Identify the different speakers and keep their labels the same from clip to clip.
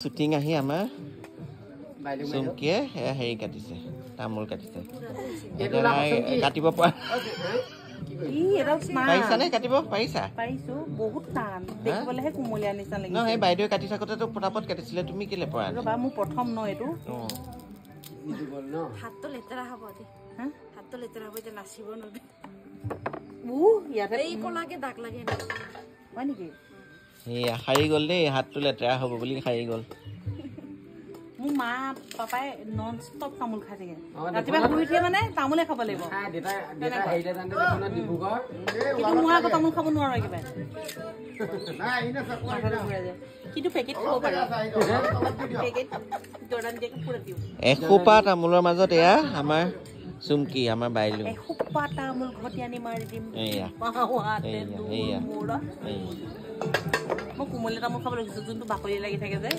Speaker 1: Shooting ahi amar sumkie hei katise tamul katise katibo pa paisa ne katibo paisa
Speaker 2: paisu bahut tan dekhibole he kumolia nisa lagi
Speaker 1: no he baidoi kati sakote to potapot katisile tumi kile pora
Speaker 2: ba mu prothom no etu
Speaker 3: হাত তো লেতেৰা হ'ব দে হাত তো লেতেৰা হ'ব যে নাচিব নবে
Speaker 2: ইয়াতে
Speaker 3: এই কোলাকে দাগ লাগে না
Speaker 2: হয় নেকি
Speaker 1: এই হাৰি গল দেই হাতটো লেতেৰা হ'ব বুলি হাৰি গল
Speaker 2: মোৰ মা পাপাই নন ষ্টপ তামোল খাই থাকে ৰাতিপুৱা শুই উঠে মানে তামোলে খাব লাগিব
Speaker 4: দেতা হেইটা জানতে দেখোন ডিব্ৰুগড়
Speaker 2: কিন্তু মই আকৌ তামোল খাব নোৱাৰো একেবাৰে নাই ইনা কিন্তু পেকেট খাব পাৰো পেকেট জৰ্ডান দিয়ে পুৰা দিও
Speaker 1: এখোপা তামোলৰ মাজত এয়া আমাৰ চুমকি আমাৰ বাইলু
Speaker 2: এখোপা তামোল ঘটি আনি মাৰি দিম
Speaker 1: এয়া
Speaker 2: পাৱাতে
Speaker 1: এয়া
Speaker 2: মই কুমলীয়া তামোল খাব লাগিছো যোনটো বাকলি লাগি থাকে যে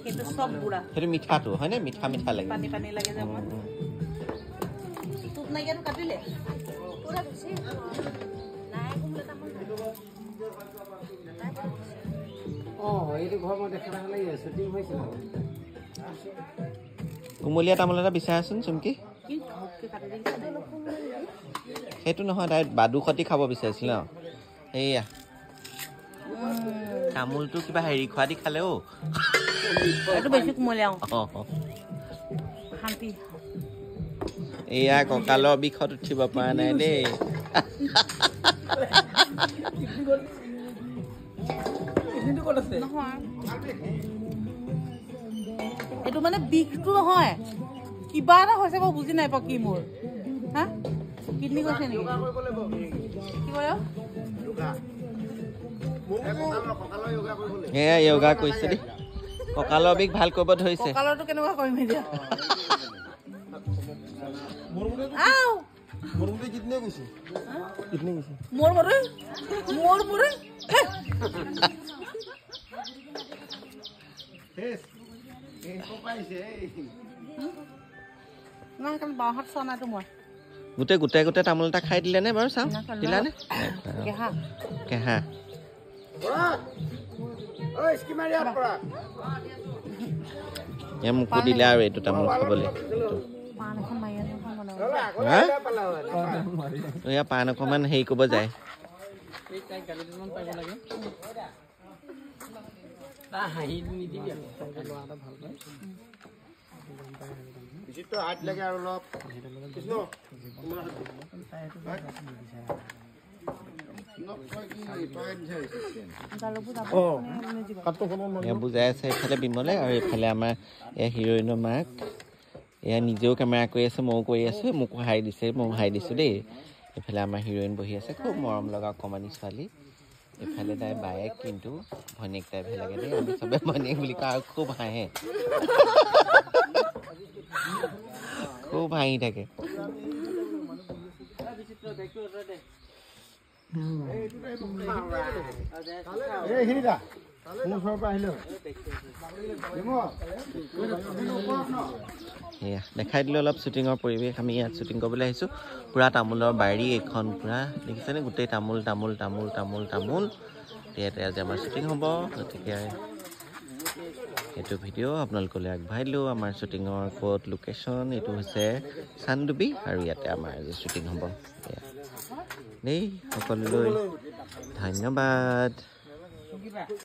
Speaker 2: কিন্তু সব বুঢ়া
Speaker 1: সেইটো মিঠাটো হয় নে মিঠা মিঠা লাগে
Speaker 2: পানী পানী লাগে যে মই তুপ নাইকিয়াটো কাটিলে
Speaker 3: পুৰা বেছি নাই কুমলে তামোল
Speaker 4: এইটো ঘৰ মই দেখা লাগে শুটিং হৈছিল
Speaker 1: কুমলীয়া তামোল এটা বিচাৰাচোন চুমকি
Speaker 2: কি ঘপকে কাটি দিছে
Speaker 1: সেইটো নহয় তাই বাদু খতি খাব বিচাৰিছিল ন এইয়া তামোলটো কিবা হেৰি খোৱা দি খালে অ
Speaker 2: এইটো বেছি কুমলীয়া শান্তি
Speaker 1: এয়া কঁকালৰ বিষত উঠিব পৰা নাই দেই
Speaker 2: এইটো মানে বিষটো নহয় কিবা এটা হৈছে মই বুজি নাই পোৱা কি মোৰ হা কিডনি গৈছে নেকি কি কয়
Speaker 1: এয়া য়োগা কৰিছে দেই কঁকালৰ বিষ ভাল কৰিব ধৰিছে
Speaker 2: কঁকালৰটো কেনেকুৱা কৰিম এতিয়া মোৰ মৰে নাই কাৰণ বাঁহত চোৱা নাইতো মই
Speaker 1: গোটেই তামোল এটা খাই দিলে নে বাৰু চাওঁ দিলানে কেহা মোকো দিলে আৰু এইটো তামোল খাবলৈ
Speaker 2: পাণ এখন মাৰি
Speaker 1: এয়া পাণ অকণমান হেৰি কৰিব যায়
Speaker 4: হাঁহি নিদিবি আৰু ল'ৰা এটা ভাল পায় হাত লাগে আৰু অলপ
Speaker 1: বুজাই আছে এইফালে বিমলে আৰু এইফালে আমাৰ এয়া হিৰইনৰ মাক এয়া নিজেও কেমেৰা কৰি আছে ময়ো কৰি আছো মোকো হাই দিছে ময়ো হাই দিছো দেই এইফালে আমাৰ হিৰইন বহি আছে খুব মৰম লগা অকণমানি ছোৱালী এইফালে তাই বায়েক কিন্তু ভনীয়েক টাইপহে লাগে দেই আমি চবে ভনীয়েক বুলি কওঁ আৰু খুব হাঁহে খুব হাঁহি থাকে এয়া দেখাই দিলোঁ অলপ শ্বুটিঙৰ পৰিৱেশ আমি ইয়াত শ্বুটিং কৰিবলৈ আহিছোঁ পূৰা তামোলৰ বাৰী এইখন পূৰা দেখিছেনে গোটেই তামোল তামোল তামোল তামোল তামোল ইয়াতে আজি আমাৰ শ্বুটিং হ'ব গতিকে এইটো ভিডিঅ' আপোনালোকলৈ আগবঢ়াই দিলোঁ আমাৰ শ্বুটিঙৰ ক'ত লোকেশ্যন এইটো হৈছে চানডুবি আৰু ইয়াতে আমাৰ আজি শ্বুটিং হ'ব দেই সকলোলৈ ধন্যবাদ